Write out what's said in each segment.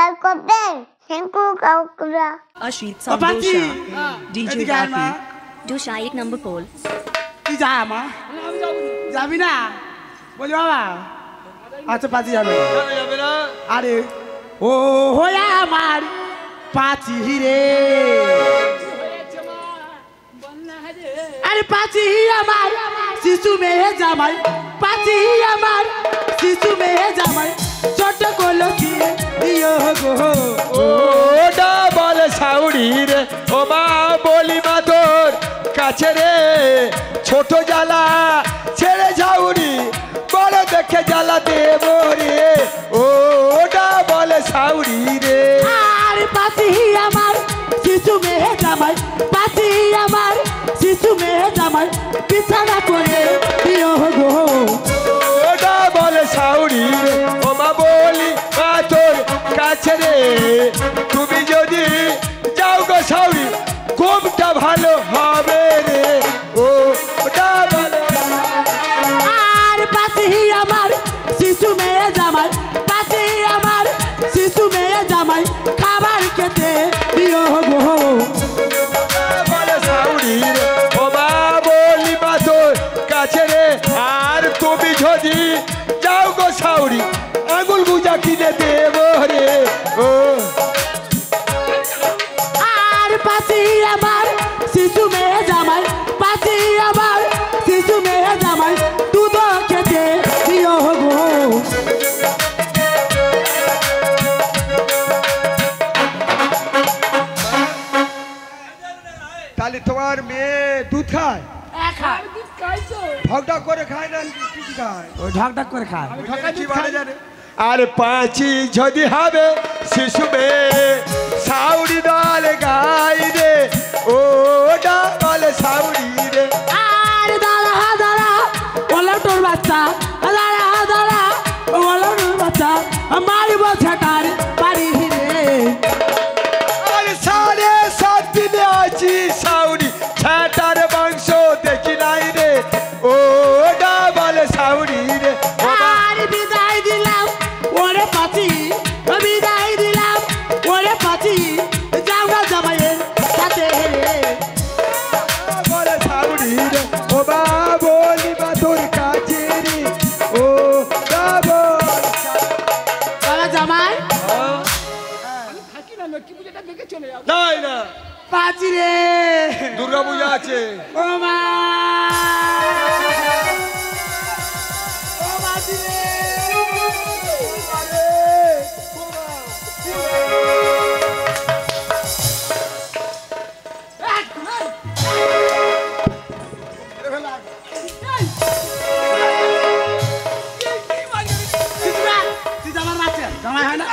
Subscribe করবেন thank you কাকুরা Ashit Samdosha, DJ Rafi, Dosha 1 number pole. তুই যা মা যাবি না বলি বাবা আচ্ছা পাঁচি যাবে না আরে ও হোয়া আমার পাঁচি রে আরে পাঁচি আমার শিশু মেয়ে জামাই পাঁচি আমার শিশু মেয়ে জামাই ছোট কলসি দিও গো ও ডাবল সাউরি রে ও মা বলি মা তোর কাছে রে ছোট জ্বালা ছেড়ে ঝাউরি বড় দেখে জ্বালা দেব রে ও ডাবল সাউরি রে আর পাঁচি আমার শিশু মেয়ে জামাই পাঁচি আমার শিশু মেয়ে জামাই বিছানা করে দিও গো ও ডাবল সাউরি রে ও মা বলি মা তোর কাছে রে তুমি যদি যাও গো সাউরি খুবটা ভালো হবে রে ও ডাবল আর পাঁচি আমার শিশু মেয়ে জামাই পাঁচি আমার শিশু মেয়ে জামাই খাবার খেতে দিও গো বলে সাউরি রে ও মা বলি মা তোর কাছে রে আর তুমি যদি যাও গো সাউরি আঙুল গুজা কিনে দেব রে ও আর পাঁচি আমার শিশু মেয়ে জামাই পাঁচি আমার শিশু মেয়ে জামাই দুধ খেতে দিও গো তাহলে তোমার মেয়ে দুধ খায় ঢকঢক করে খায় না কি খায় ওই ঢাক করে খায় কি বলে জানে আর পাঁচি যদি হবে শিশু মেয়ে সাউরি দল গাই রে ও ডাবল সাউরি রে আর দাঁড়া দাঁড়া বলো তোর বাচ্চা দাঁড়া দাঁড়া বলো তোর বাচ্চা মারিব ছেটার পারি রে আর 7.5 দিনে আছি সাউরি ছাটার মাংস দেখি নাই রে ও ডাবল সাউরি রে আর বিদায় দিলাম ওরে পাচি বিদায় দিলাম ওরে পাচি যাও না জামাইয়ের সাথে রে ডাবল সাউরি রে ও বা বলি বা তোর কাছে রে ও ডাবল তারা জামাই নাই না পাচি রে দুর্গা পূজা আছে ও মা ও পাচি রে জামাই হয় না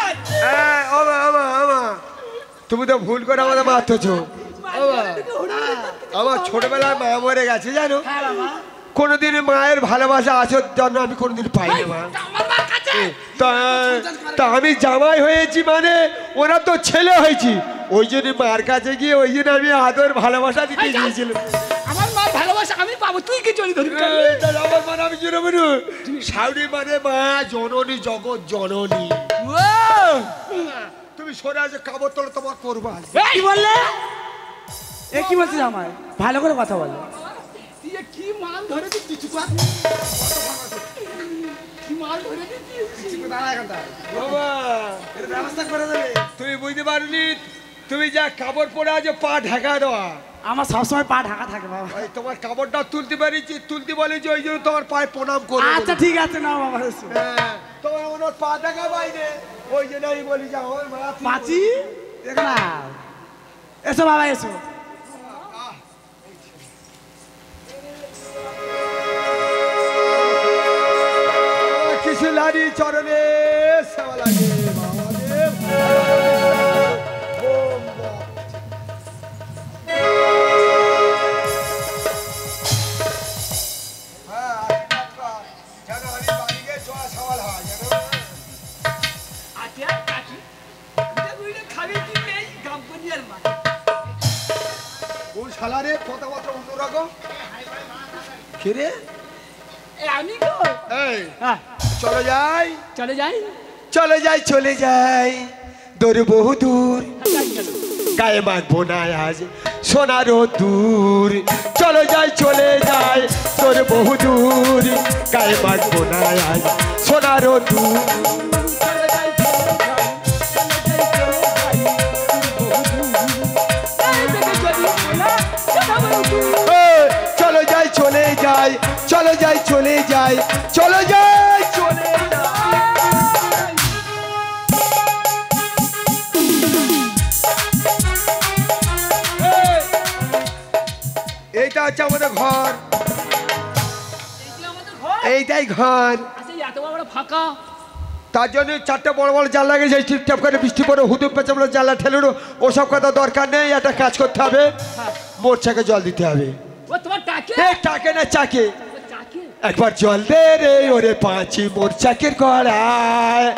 তুমি তো ভুল করে আমাদের মারতেছো আমার ছোটবেলায় মা মরে গেছে জানো কোনোদিন মায়ের ভালোবাসা আসার জন্য আমি কোনোদিন পাইনি মা তা আমি জামাই হয়েছি মানে ওরা তো ছেলে হয়েছি ওই জন্য মার কাছে গিয়ে ওই জন্য আমি আদর ভালোবাসা দিতে গিয়েছিলাম আমার মা ভালোবাসা আমি পাবো তুই কি চলি ধরি আমার মানে আমি জন্য বলু সাউরি মানে মা জননী জগৎ জননী তুমি সরে আসে কাপড় তোলা তোমার করবা কি বললে এ কি বলছিস আমায় ভালো করে কথা বল কি মাল ধরে দিচ্ছিস কি মাল ধরে দিচ্ছিস বাবা ব্যবস্থা করে দেবে তুমি বুঝতে পারলি তুমি যা কাপড় পরে আছো পা ঢাকা দেওয়া আমার সবসময় পা ঢাকা থাকে বাবা ওই তোমার কাপড়টা তুলতে পারিছি তুলতে বলেছি ওই জন্য তোমার পায়ে প্রণাম করবো আচ্ছা ঠিক আছে না বাবা হ্যাঁ, তোমার আমার পা ঢাকা বাইরে ওই জন্য আমি বলি যে আমার মা পাচি দেখ না এসো বাবা এসো কিছু লারি চরণে সেবা লাগে মহাদেব ওম নমঃ। হ্যাঁ, যেন আমি বাড়ি গিয়ে জোয়া সওয়াল হয়, যেন। কোন শালারে কথাবার্তা অন্যরকম ফিরে আমি গো এই হ্যাঁ চলে যাই চলে যাই চলে যাই চলে যাই দূর বহু দূর গায়ে মাখবো না আজ সোনার দূর চলো যাই চলে যাই তোর বহু দূর গায়ে মাখবো না আজ সোনার দূর চলো যাই চলে যাই চলো যাই চলে যাই চলো যাই চলে এইটা হচ্ছে আমাদের ঘর এইটাই ঘর এত বড় ফাঁকা তার জন্য চারটে বড় বড় জানলা গেছে টিপটাপ করে বৃষ্টি পরে হুদুম পেঁচে বলে জানলা ঠেলে ওসব কথা দরকার নেই একটা কাজ করতে হবে মোরচাকে জল দিতে হবে টাকে না চাকে একবার জল দে রে ওরে পাঁচি মোরচাকের গড়ায়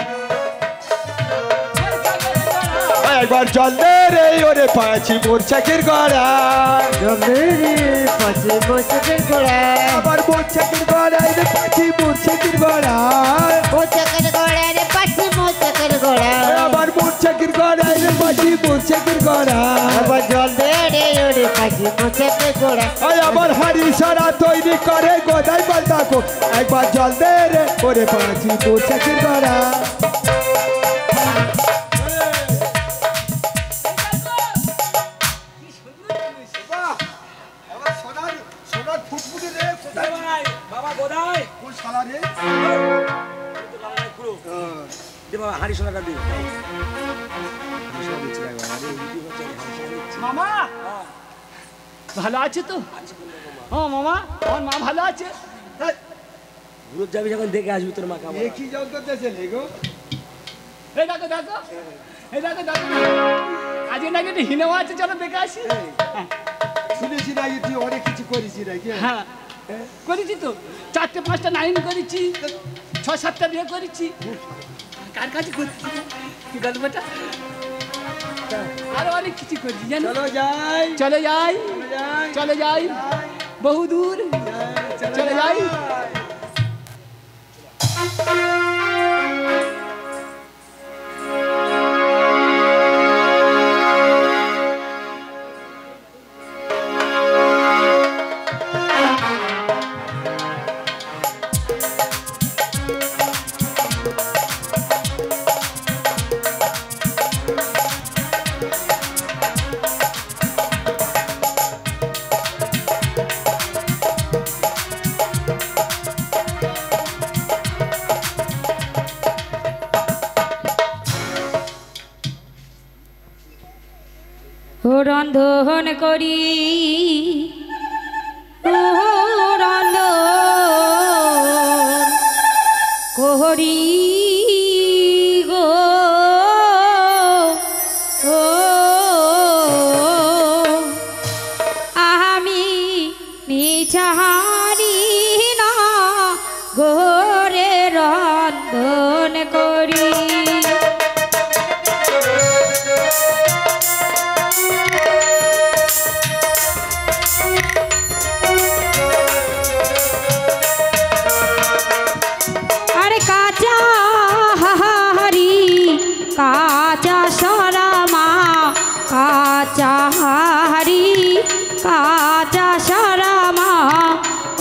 একবার জল দে রে ওরে পাঁচি মোরচাকের গড়ায় জল দে রে পাঁচি মোরচাকের গড়ায় আবার মোরচাকের গড়ায় রে পাঁচি মোরচাকের গড়ায় মোরচাকের গড়ায় রে পাঁচি মোরচাকের গড়ায় আবার মোরচাকের গড়ায় রে পাঁচি মোরচাকের গড়ায় আবার জল দে রে ওরে পাঁচি মোরচাকের গড়ায় আবার হাড়ি সারা তৈরি করে গোদাই পাল্টা কো একবার জল দে রে ওরে পাঁচি মোরচাকের গড়ায় মামা ভালো আছে তো হ্যাঁ মামা আমার মা ভালো আছে গ্রুপ যাবি যখন দেখে আসবি তোর মা কেমন কি জল করতেছে গো এই দেখো দেখো এই দেখো দেখো আজকে নাকি একটু হিনেও আছে চলো দেখে আসি শুনেছি নাকি তুই অনেক কিছু করেছি নাকি হ্যাঁ করেছি তো 4টে 5টা 9 করেছি 6-7টা বিয়ে করেছি কার কাছে করছি কি গল্পটা আরো অনেক কিছু করেছি জানো চলো যাই চলে যাই চলে যাই বহু দূর চলে যাই রন্ধন করি রন্ধন করি গো আমি নিচাহারি না গোরে রন্ধন করি কাঁচা সরামা কাঁচা হারি কাঁচা সরামা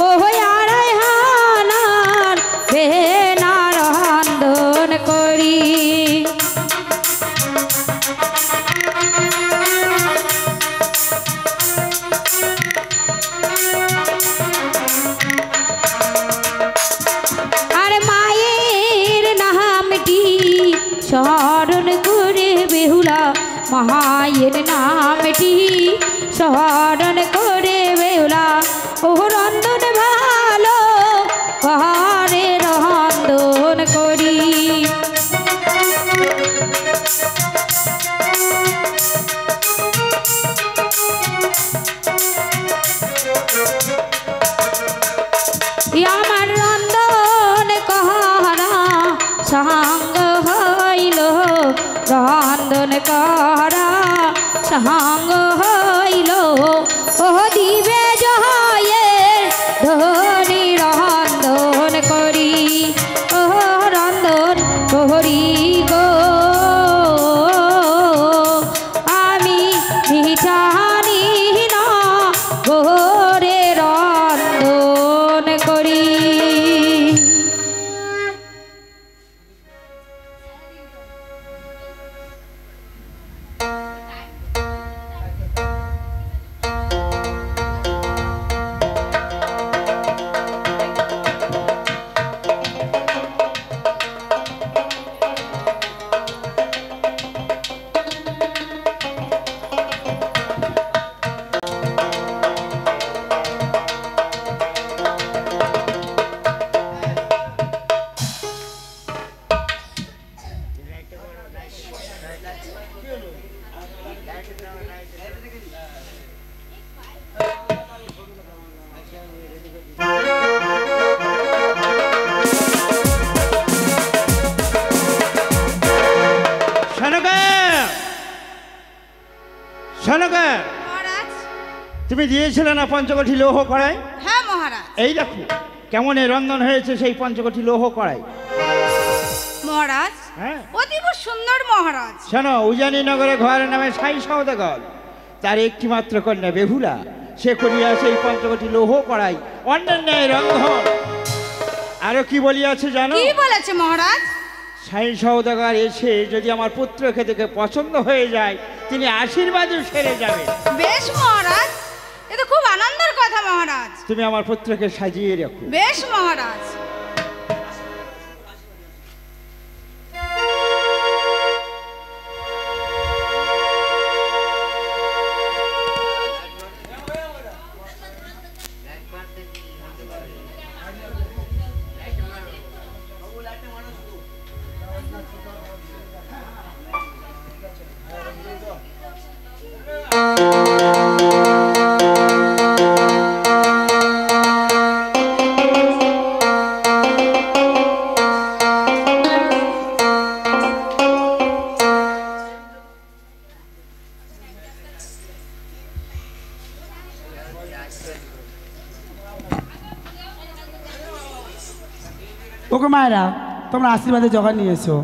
ও আড়াই হানার বেনা রন্ধন করি স্মরণ করে বেহুলা মায়ের নামটি স্মরণ করে বেহুলা ও রন্ধন ভালো ঘরে রন্ধন করি আমার রন্ধন করা সাঙ্গ হইল রন্ধন করা সাঙ্গ হইল ও দিবে জয়ে ধনি রন্ধন করি ও রন্ধন করি গো শোনকে মহারাজ। তুমি দিয়েছিলে না পঞ্চকোটি লৌহ কড়াই? হ্যাঁ মহারাজ। এই দেখো কেমন এই রন্ধন হয়েছে সেই পঞ্চকোটি লৌহ কড়াই। মহারাজ হ্যাঁ অতীব সুন্দর মহারাজ। শোনো, উজানি নগরে ঘরের নামে সাই সওদাগর, তার একটি মাত্র কন্যা বেহুলা, সে করিয়াছে এই পঞ্চকোটি লৌহ কড়াই অন্যের ন্যায় রন্ধন। আরো কি বলিয়াছে জানো? কি বলেছে মহারাজ? সাই সওদাগর এসে যদি আমার পুত্রকে দেখে পছন্দ হয়ে যায়, তিনি আশীর্বাদও সেরে যাবে। বেশ মহারাজ, এ তো খুব আনন্দের কথা মহারাজ। তুমি আমার পুত্রকে সাজিয়ে রাখো। বেশ মহারাজ। ওকে মায়েরা, তোমরা আশীর্বাদে জোগাড় নিয়ে এসো।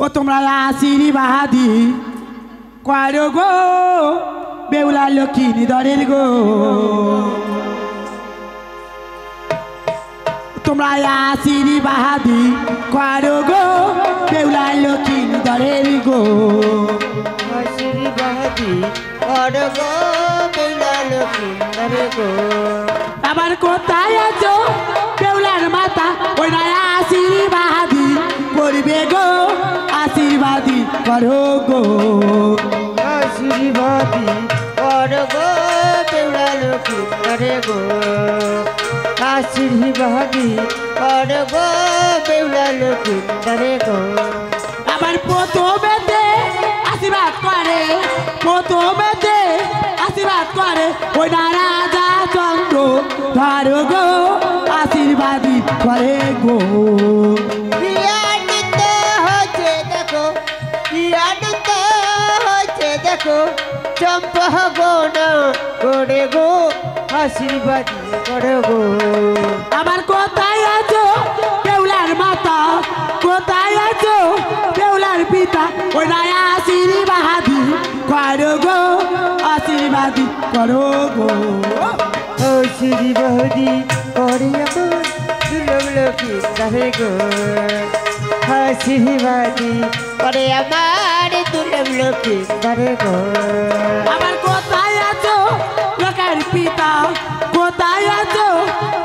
ও তোমরা আশীর্বাদী করো গো বেউলা লক্ষ্মী দরের গো। তোমরা আশীর্বাদী করো গো বেউলা লক্ষ্মী দরের গো। আশীর্বাদী করো গো বেউলা লক্ষ্মী দরের গো। আবার কোথায় আছো বেউলার মাতা, ওই না আশীর্বাদী করবে গো, আশীর্বাদী করো গো। আশীর্বাদী করো গো বেউলা লক্ষ্মী দরের গো। আশীর্বাদী করো গো বেউলা লক্ষ্মী দরের গো। আবার প্রথমেতে আশীর্বাদ করে, প্রথমেতে আশীর্বাদ করে ওই না রাজা চন্দ্র ধরো গো, আশীর্বাদী করে গো। কি আনন্দ হচ্ছে দেখো, কি আনন্দ হচ্ছে দেখো, চম্পা গো না করে গো, আশীর্বাদী করো গো। আবার কোথায় আছো বেউলার মাতা, কোথায় আছো বেউলার পিতা, ওই না আশীর্বাদী করো গো, আশীর্বাদী করো গো। আশীর্বাদী করে আমার দুর্লভ লক্ষ্মী দরের গো। আশীর্বাদী করে আমার দুর্লভ লক্ষ্মী দরের গো। আবার কোথায় আছো লোকের পিতা, কোথায় আছো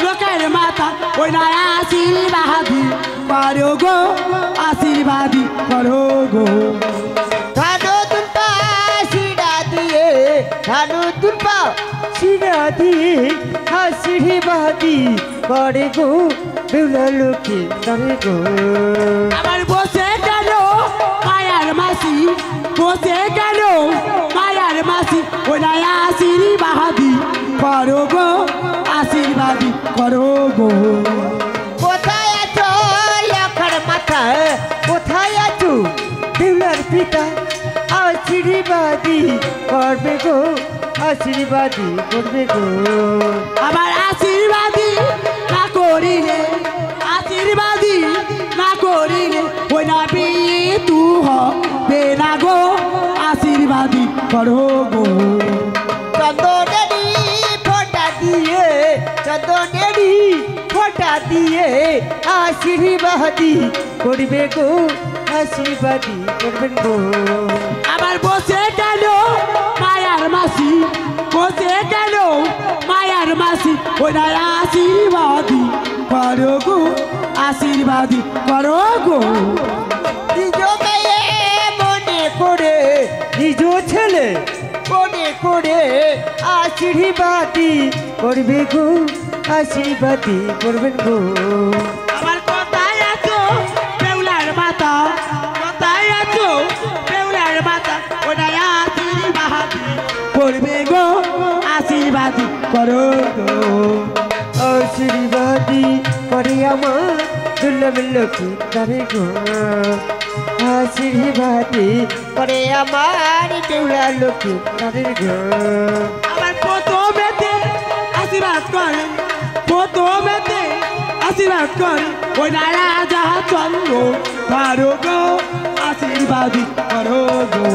লোকের মাতা, ওই না আশীর্বাদী করো গো, আশীর্বাদী করো গো। ধানো দুর্পা শিরা দিয়ে, ধানো দুর্পা শিরা দিয়ে, আশীর্বাদী করে গো বেউলা লক্ষ্মী দরের গো। আবার বসে গেল মায়ার মাসি, বসে গেল মায়ার মাসি, ওই না আশীর্বাদী করো গো, আশীর্বাদী করো গো। কোথায় আছো লক্ষর মাথা, কোথায় আছো বেউলার পিতা, আশীর্বাদী করবে গো, আশীর্বাদী করবে গো। আবার আশীর্বাদী না করিলে, আশীর্বাদী না করিলে ওই না বিয়ে তু হবে না গো, আশীর্বাদী করো গো। চন্দনেরি ফোঁটা দিয়ে, চন্দনেরি ফোঁটা দিয়ে, আশীর্বাদী করবে গো, আশীর্বাদী করবেন গো। আবার বসে গেল মায়ার মাসি, বসে গেল মায়ার মাসি, ওই না আশীর্বাদী করো গো, আশীর্বাদী করো গো। নিজ মেয়ে মনে করে, নিজ ছেলে মনে করে, আশীর্বাদী করবে গো, আশীর্বাদী করবেন গো। আবার কোথায় আছো বেউলার মাতা, কোথায় আছো বেউলার মাতা, ওটা আশীর্বাদী করবে গো, আশীর্বাদী করো গো। আশীর্বাদী করে আমার দুর্লভ লক্ষ্মী দরের গো। আশীর্বাদী করে আমার বেউলা লক্ষ্মীর ঘর। আমার প্রথমেতে আশীর্বাদ করে, প্রথমেতে আশীর্বাদ করে ওই রাজা চন্দ্র করো গো, আশীর্বাদী করো গো।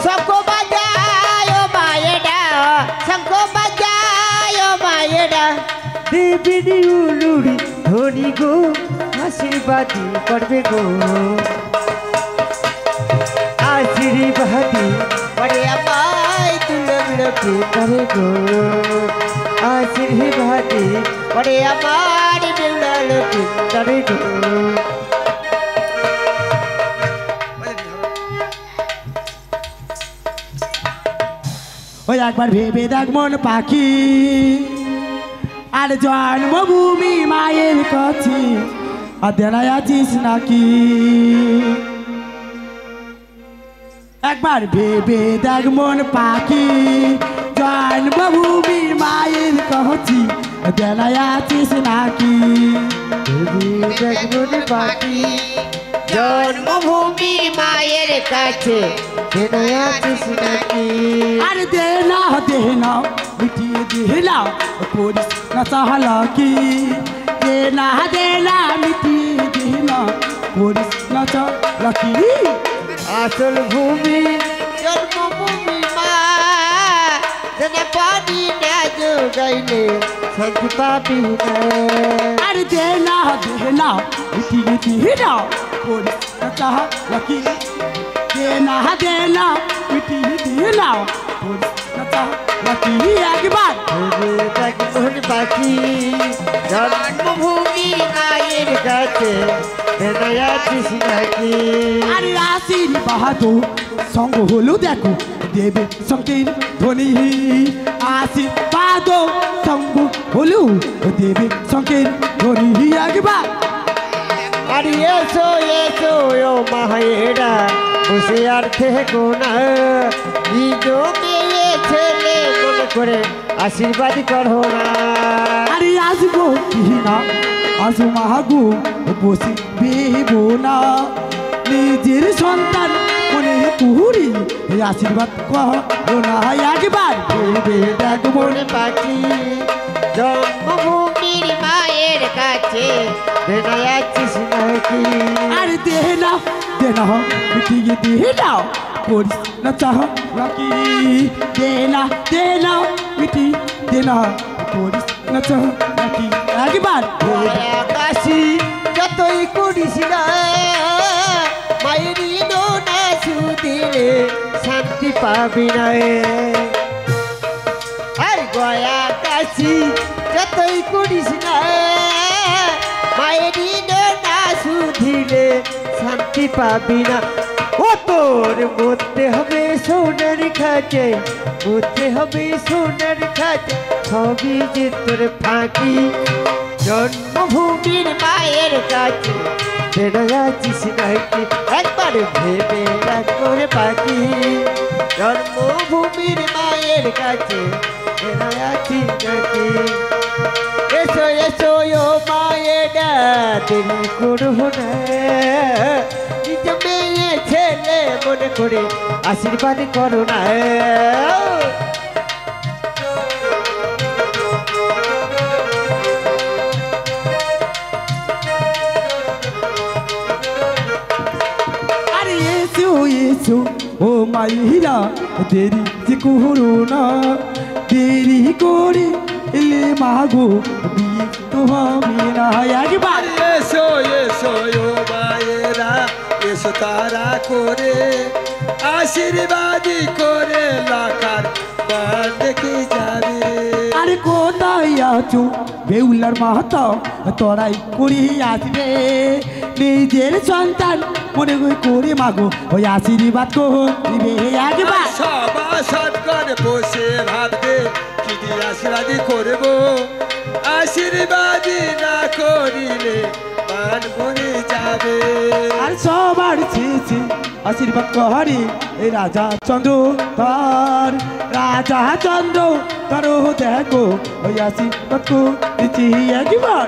শঙ্খ বাজায় ও মায়েরা, শঙ্খ বাজায় ও মায়েরা, দেবী উলুরি ধনী গো, আশীর্বাদী করবে গো। আশীর্বাদী করে আমায় তুলবি করে গো, আশীর্বাদী করে আমার বেউলা লক্ষ্মী করে গো। ওই একবার ভেবে দেখ মন পাখি, আর জন্মভূমি মায়ের কাছে অদেনায় আছিস নাকি? একবার ভেবে দেখ মন পাখি, জন্মভূমি মায়ের কাছে অদেনায় আছিস নাকি? দেখুন পাখি জন্মভূমি মায়ের কাছে আছিস নাকি? আর দে না মিটিয়ে দিলা করিস না চাহলা কি? দে না মিটিয়ে দিলা করিস না চাহলা কি? আসল ভূমি জন্মভূমি মা, যেন পানি না যোগাইলে শান্তি পাবি না। আর দে না মিটিয়ে দিলা করিস না চাহলা কি? দে না মিটিয়ে দিলা করিস না চাহলা কি? একবার দেখুন পাখি জন্মভূমি মায়ের কাছে আছিস নাকি? আরে আশীর্বাদ সঙ্গ হলো দেখো দেবে সঙ্গের ধ্বনি, আশীর্বাদ সঙ্গ হলো দেবে সঙ্গের ধ্বনি। একবার আরে এসো এসো ও মায়েরা, বসে আর থেকো না, নিজ মেয়ে ছেলে মনে করে আশীর্বাদ করো না। আরে আসবো কি না আসো মাগো, বসে বেবো না, নিজের সন্তান মনে কুহুরি আশীর্বাদ করো না। একবার ভেবে দেখ মনে পাখি জন্মভূমির মায়ের কাছে আছিস নাকি? আর দে না মিটিয়ে দে না করিস না চাহ নাকি? দে না মিটিয়ে দে না করিস না চাহ নাকি? একবার আকাশি যতই করিস না, মায়ের না সুদিলে শান্তি পাবি না। আর গয়া কাশি যতই করিস না, মায়ের না সুধিলে শান্তি পাবি না। ও তোর মরতে হবে সোনার খাঁচে, মরতে হবে সোনার খাঁচে, সবই যে তোর ফাঁকি। জন্মভূমির মায়ের কাছে আছিস নাকি? একবার ভেবে দেখ করে পাখি জন্মভূমির মায়ের কাছে আছিস নাকি? এসো এসো ও মায়েরা, দেরি করবো না, নিজ মেয়ে ছেলে মনে করে আশীর্বাদ করো না। আরে এসো এসো ও মাইরা, দেরি যে করো না, দেরি করে এলে মাগো বিয়ে তো হবে না। একবার এসো এসো ও মায়েরা, এসো তারা করে আশীর্বাদী করে লাকার পান দেখে যাবে। আরে কোথায় আছো বেউলার মাহাতো, তোরাই করি আসবে, নিজের সন্তান মনে করে মাগো ওই আশীর্বাদ করবে। একবার সবাসাদ করে বসে ভাববে কি দিয়ে আশীর্বাদী করবো, আশীর্বাদী না করিলে পান ভরে যাবে। আর সবার শেষে আশীর্বাদ করে এই রাজা চন্দ্র তার, রাজা চন্দ্র তারও দেখো ওই আশীর্বাদ করছি। একবার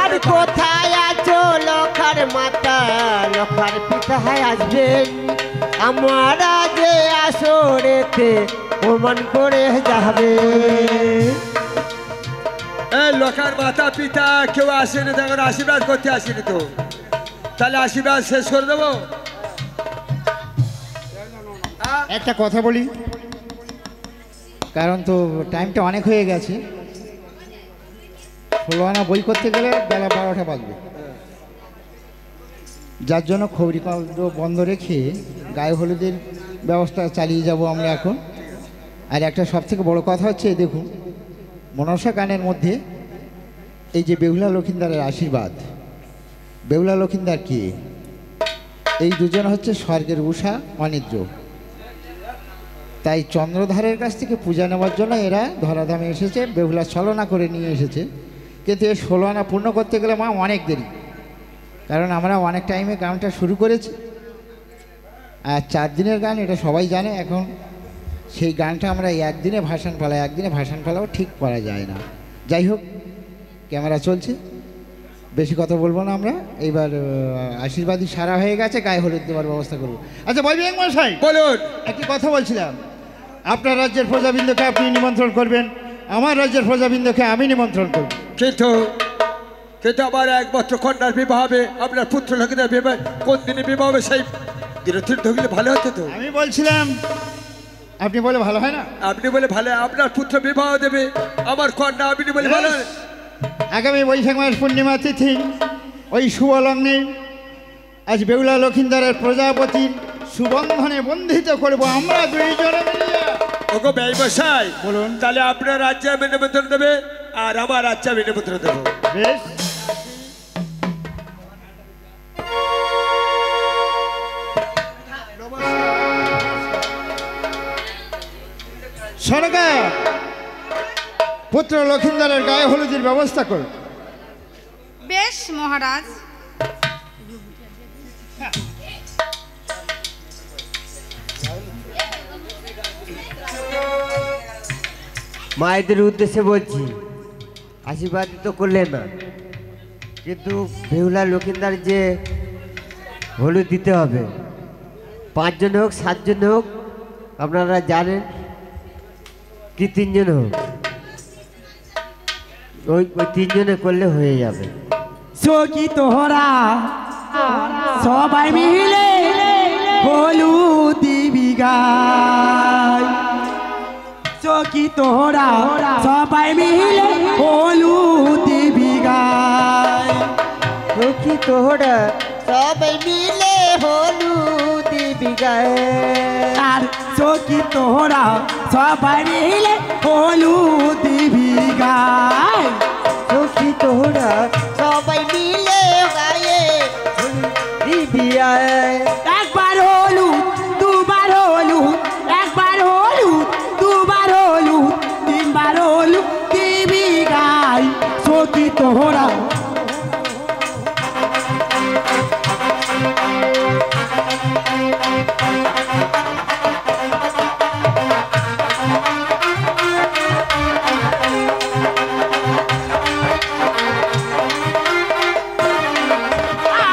আর কোথায় আছো লখার মাতা, লক্ষার পিতা আসবেন আমরা যে আসরেতে প্রমাণ করে যাবে। লোকার মাতা পিতা কেউ আসেনি, তখন আশীর্বাদ করতে আসেনি তো, তাহলে আশীর্বাদ শেষ করে দেবো। একটা কথা বলি, কারণ তো টাইমটা অনেক হয়ে গেছে। 16 আনা বই করতে গেলে বেলা 12টা বাজবে, যার জন্য খবরি কাগজ বন্ধ রেখে গায়ে হলুদের ব্যবস্থা চালিয়ে যাব আমরা এখন। আর একটা সবথেকে বড় কথা হচ্ছে, দেখুন মনসা গানের মধ্যে এই যে বেহুলা লক্ষিন্দারের আশীর্বাদ, বেহুলা লক্ষিন্দার কে? এই দুজন হচ্ছে স্বর্গের উষা অনিদ্র। তাই চন্দ্রধারের কাছ থেকে পূজা নেওয়ার জন্য এরা ধরাধামে এসেছে, বেহুলা ছলনা করে নিয়ে এসেছে। কিন্তু এই 16 আনা পূর্ণ করতে গেলে মা অনেক দেরি, কারণ আমরা অনেক টাইমে গানটা শুরু করেছি। আর 4 দিনের গান, এটা সবাই জানে। এখন সেই গানটা আমরা একদিনে ভাসান ফেলাই, একদিনে ভাসান ফেলাও ঠিক করা যায় না। যাই হোক, ক্যামেরা চলছে, বেশি কথা বলবো না আমরা। এইবার আশীর্বাদী সারা হয়ে গেছে, গায়ে হলুদ দেওয়ার ব্যবস্থা করবো। আচ্ছা বলবেন মশাই, বলুন। একটি কথা বলছিলাম, আপনার রাজ্যের প্রজাবৃন্দকে আপনি নিমন্ত্রণ করবেন, আমার রাজ্যের প্রজাবৃন্দকে আমি নিমন্ত্রণ করব। কিন্তু আমার একমাত্র কন্যার বিবাহ হবে, আপনার পুত্র লক্ষিন্দার বিবাহ কোন দিনে বিবাহ হবে সেই দিনে ঢুকলে ভালো হতো তো। আমি বলছিলাম, আপনি বলে ভালো হয় না? আপনি বলে ভালো, আপনার পুত্র বিবাহ দেবে আমার কন্যা, আপনি বলে ভালো। আগামী বৈশাখ মাস পূর্ণিমা তিথি ওই শুভ লগ্নে আজ বেহুলা লক্ষিন্দারের প্রজাপতির সুবন্ধনে বন্ধিত করব আমরা দুইজনে মিলিয়ে। ওগো ব্যবসায় বলুন। তাহলে আপনার রাজ্যে আমি নিমন্ত্রণ দেবে আর আমার রাজ্যে আমি নিমন্ত্রণ দেবো। বেশ, সরকার পুত্র লক্ষিন্দারের গায়ে হলুদের ব্যবস্থা করুন। বেশ মহারাজ। মায়েদের উদ্দেশ্যে বলছি, আশীর্বাদ তো করলেন না, কিন্তু বেহুলা লক্ষিন্দার যে হলুদ দিতে হবে, 5 জন হোক 7 জন হোক, আপনারা জানেন কি 3 জন হোক, ওই 3 জনে করলে হয়ে যাবে। সখী তোহরা সবাই মিলে হলুদ দিবি গায়, সখী তোহরা সবাই মিলে হলুদ দিবি গায়, সখী তোহরা সবাই মিলে হলুদ দিবি গায়ে। আর সখী তোহরা সবাই মিলে হলুদ দিবি গায়, সখী তোহরা সবাই মিলে গায়ে হলুদ দিবি গায়ে। একবার হলুদ, দুবার হলুদ, একবার হলুদ, দুবার হলুদ, 3 বার হলুদ দিবি গায়, সখী তোহরা।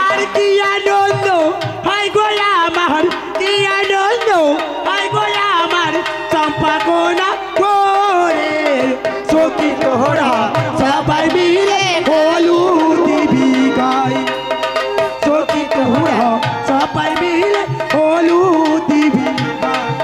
আর কি আনন্দ হয় গো আমার, কি আনন্দ হয় গো আমার, চম্পা কোনা করে সখী তোহরা সবাই মিলে হলুদ দিবি গায়, সখী তোহরা সবাই মিলে হলুদ দিবি গায়।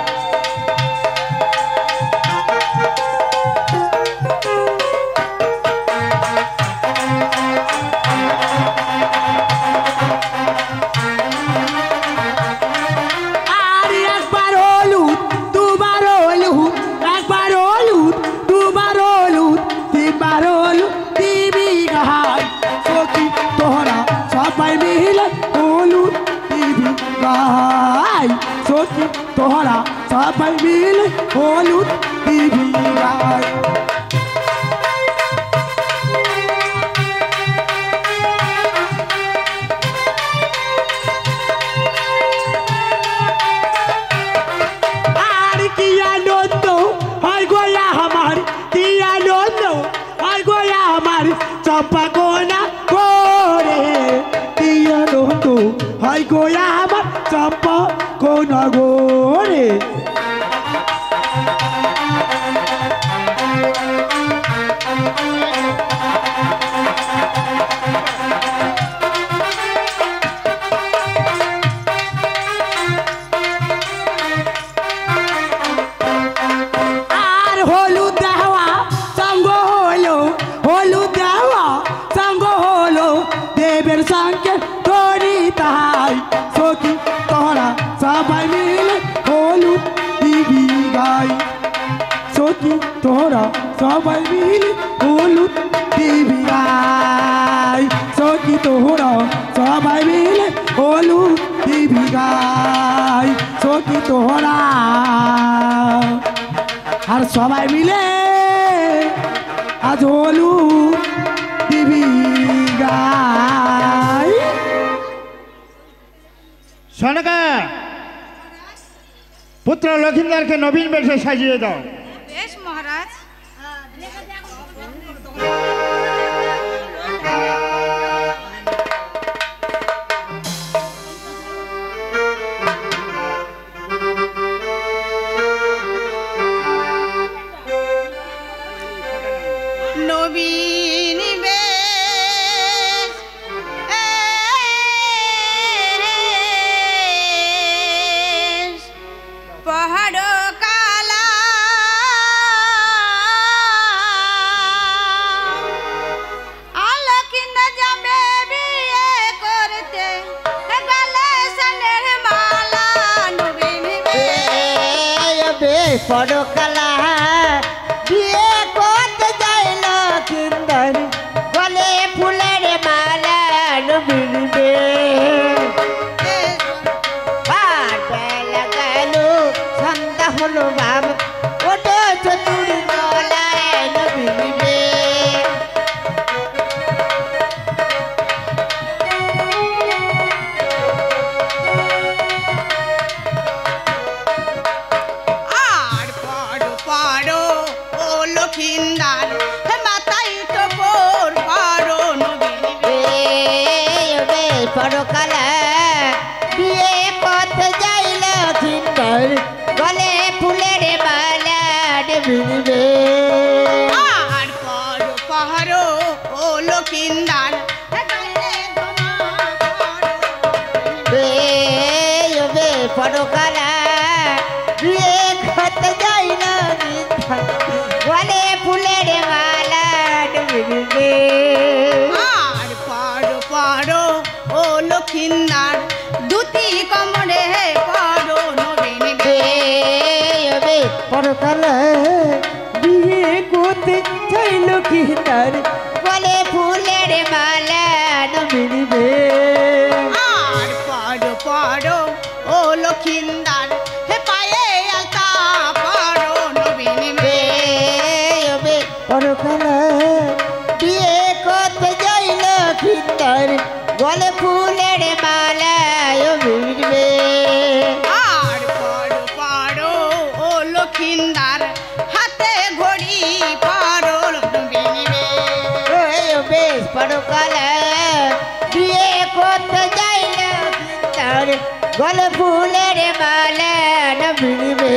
আর একবার হলুদ, দুবার হলুদ, একবার হলুদ, দুবার হলুদ, 3 বার হলুদ দিবি গায়, সখী তোহরা সবাই মিলে হলুদ দিবি গায়, সখী তোহরা সবাই মিলে হলুদ দিবি গায়। আর কি আনন্দ হয় গো আমার, কি আনন্দ হয় গো আমার, চম্পা কোনা করে, কি আনন্দ হয় ভাই গো আমার চম্পা কোন গোরে সঙ্গে তোরি তাই সখী তোরা সবাই মিলে হলুদ দিবি গাই সখী তোরা সবাই মিলে হলুদ দিবি গাই সখী তোরা সবাই মিলে হলুদ দিবি গাই সখী তোরা আর সবাই মিলে আজ হলুদ দিবি গাই সনকা পুত্র লক্ষিন্দরকে নবীন বেশে সাজিয়ে দাও। বেশ মহারাজ। নবীন বেশ পাহাড় কালা আলোকিন্দা যাবে বিয়ে করতে গলে সনের মালা নবীন বেশ পরকালা বিয়ে করতে যাইল কিন্দর গলে ফুলের মালা নবীনবে লাগালো সন্ধ্যা হলো বাব ওটো চতুর গলায় নবীনবে লক্ষিন্দার মাথায় তো পর পারো পরকালা বিয়ে করতে যাই লক্ষিন্দর গলে ফুলের মালা নবীনবে আর পর পারো ও লক্ষিন্দার পরকালা বিয়ে করতে যাই লক্ষিন্দর গলে ফুলের মালা নবীনবে আর পারো পারো ও লক্ষিন্দার দুটি কমরে পারো নবীন পরকালা বিয়ে করতে চাই লক্ষিন্দর গলে ফুলের মালা নবীনবে আর পারো পারো ও লক্ষিন্দার পায়ে আলতা পারো নবীন পরকালা বিয়ে করতে যাই লক্ষিন্দর গলে ফুলের মালা নবীনবে আর পারো পারো ও লক্ষিন্দার হাতে ঘড়ি পারো নবীন বেশ পরকালা বিয়ে করতে যাই লক্ষিন্দর গলে ফুলের মালা নবীনবে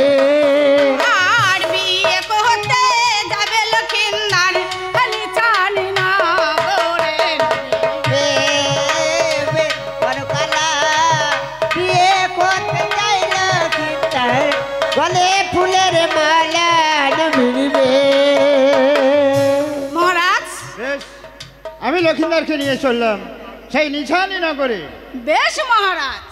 আর বিয়ে করতে যাবে লক্ষিন্দার খালি চানি না করে পরকালা বিয়ে করতে যাই লক্ষিন্দর গলে ফুলের মালা নবীনবে মহারাজ বেশ আমি লক্ষিন্দরকে নিয়ে চললাম সেই নিছানি নগরে। বেশ মহারাজ।